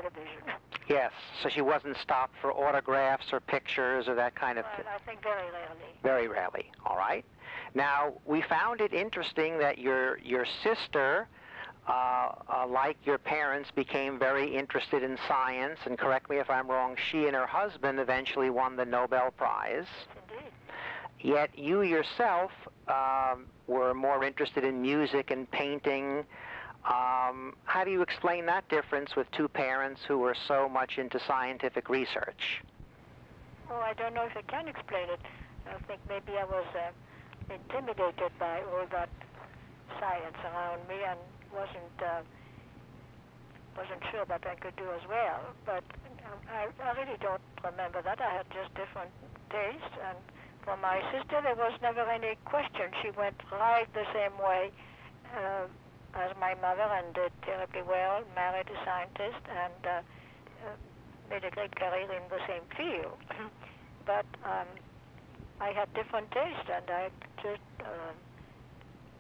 television. Yes, so she wasn't stopped for autographs or pictures or that kind of thing? I think very rarely. Very rarely, all right. Now, we found it interesting that your sister, like your parents, became very interested in science, and correct me if I'm wrong, she and her husband eventually won the Nobel Prize. Yes, indeed. Yet you yourself were more interested in music and painting. How do you explain that difference with two parents who were so much into scientific research? Oh, I don't know if I can explain it. I think maybe I was intimidated by all that science around me and wasn't sure that I could do as well. But I really don't remember that. I had just different tastes, and for my sister there was never any question. She went right the same way as my mother and did terribly well, married a scientist, and made a great career in the same field. But I had different tastes, and I just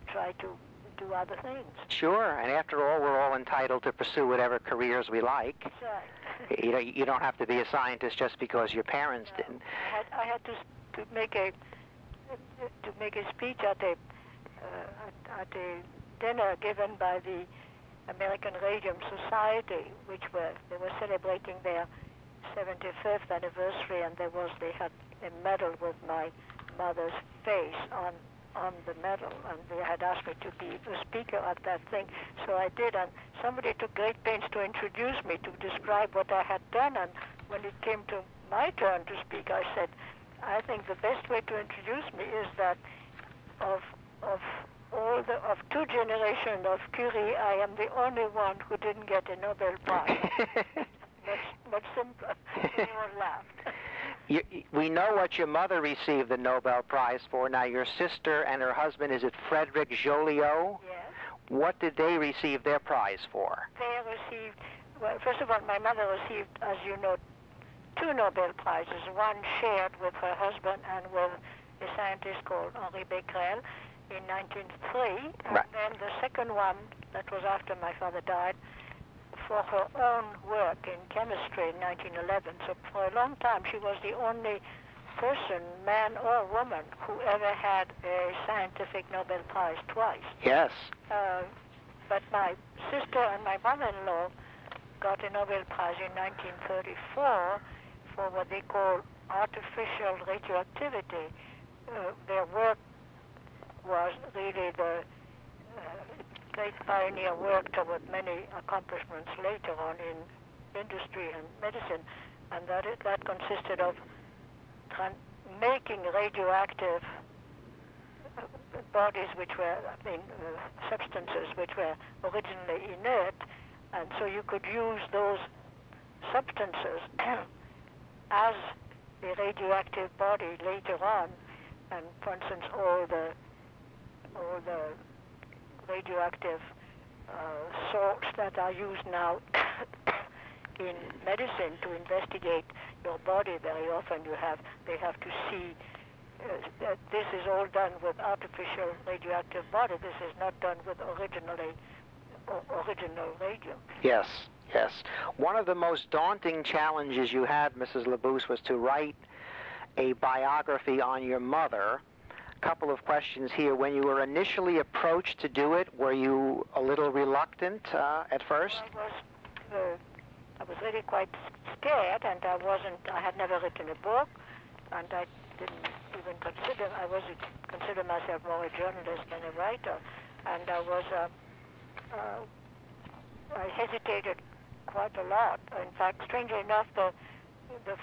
tried to do other things. Sure, and after all, we're all entitled to pursue whatever careers we like. That's right. You don't have to be a scientist just because your parents didn't. I had to make a speech at a dinner given by the American Radium Society, they were celebrating their 75th anniversary, and they had a medal with my mother's face on the medal, and they had asked me to be a speaker at that thing, so I did, and somebody took great pains to introduce me, to describe what I had done, and when it came to my turn to speak, I said, I think the best way to introduce me is that of two generations of Curie, I am the only one who didn't get a Nobel Prize. much simpler. Everyone laughed. We know what your mother received the Nobel Prize for. Now, your sister and her husband, is it Frederick Joliot? Yes. What did they receive their prize for? They received, well, first of all, my mother received, as you know, 2 Nobel Prizes, one shared with her husband and with a scientist called Henri Becquerel in 1903, and right. Then the second one, that was after my father died, for her own work in chemistry in 1911. So for a long time, she was the only person, man or woman, who ever had a scientific Nobel Prize twice. Yes. But my sister and my mother-in-law got a Nobel Prize in 1934 for what they call artificial radioactivity. Their work was really the great pioneer work toward many accomplishments later on in industry and medicine, and that consisted of making radioactive bodies which were, substances which were originally inert, and so you could use those substances as a radioactive body later on, and for instance all the radioactive salts that are used now in medicine to investigate your body. Very often they have to see that this is all done with artificial radioactive body. This is not done with original radium. Yes, yes. One of the most daunting challenges you had, Mrs. Labouisse, was to write a biography on your mother. Couple of questions here. When you were initially approached to do it, were you a little reluctant at first? I was really quite scared, and I had never written a book, and I didn't even consider myself more a journalist than a writer, and I hesitated quite a lot. In fact, strangely enough, the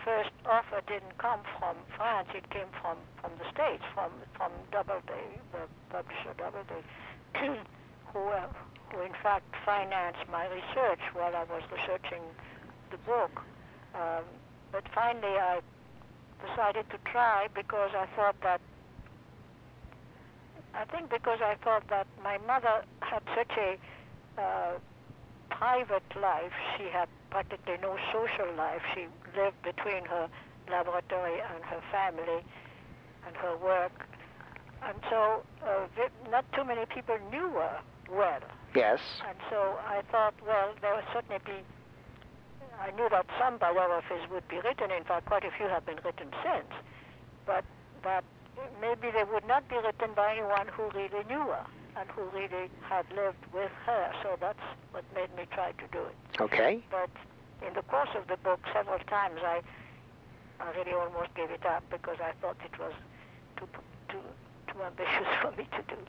first offer didn't come from France. It came from the States, from Doubleday, the publisher Doubleday, who in fact financed my research while I was researching the book. But finally, I decided to try because I thought that my mother had such a private life. She had practically no social life. She lived between her laboratory and her family and her work. And so not too many people knew her well. Yes. And so I thought, well, there would certainly be I knew that some biographies would be written. In fact, quite a few have been written since. But that maybe they would not be written by anyone who really knew her and who really had lived with her. So that's what made me try to do it. Okay. But in the course of the book, several times I really almost gave it up because I thought it was too ambitious for me to do.